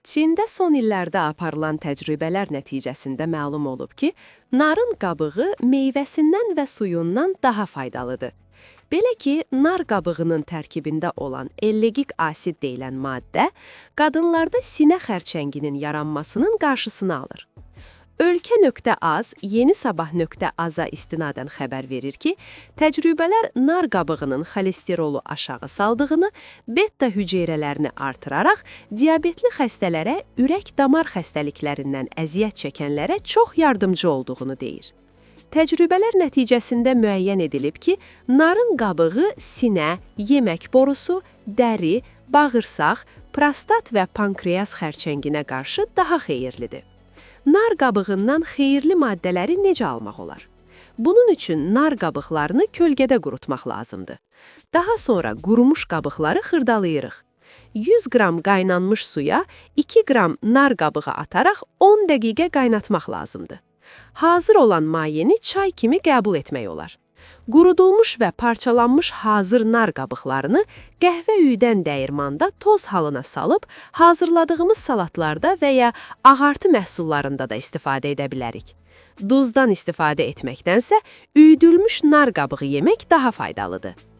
Çində son illərdə aparılan təcrübələr nəticəsində məlum olub ki, narın qabığı meyvəsindən və suyundan daha faydalıdır. Belə ki, nar qabığının tərkibində olan ellegik asid deyilən maddə qadınlarda sinə xərçənginin yaranmasının qarşısını alır. Ölkə.az Yeni Sabah.az-a istinadən xəbər verir ki, təcrübələr nar qabığının xolesterolu aşağı saldığını, beta hüceyrələrini artıraraq diabetli xəstələrə, ürək-damar xəstəliklərindən əziyyət çəkənlərə çox yardımcı olduğunu deyir. Təcrübələr nəticəsində müəyyən edilib ki, narın qabığı sinə, yemək borusu, dəri, bağırsaq, prostat və pankreas xərçənginə qarşı daha xeyirlidir. Nar qabığından xeyirli maddələri necə almaq olar? Bunun üçün nar qabıqlarını kölgədə qurutmaq lazımdır. Daha sonra qurumuş qabıqları xırdalayırıq. 100 qram qaynanmış suya 2 qram nar qabığı ataraq 10 dəqiqə qaynatmaq lazımdır. Hazır olan mayeni çay kimi qəbul etmək olar. Qurudulmuş və parçalanmış hazır nar qabıqlarını qəhvə üyüdən dəyirmanda toz halına salıb, hazırladığımız salatlarda və ya ağartı məhsullarında da istifadə edə bilərik. Duzdan istifadə etməkdənsə, üyüdülmüş nar qabığı yemək daha faydalıdır.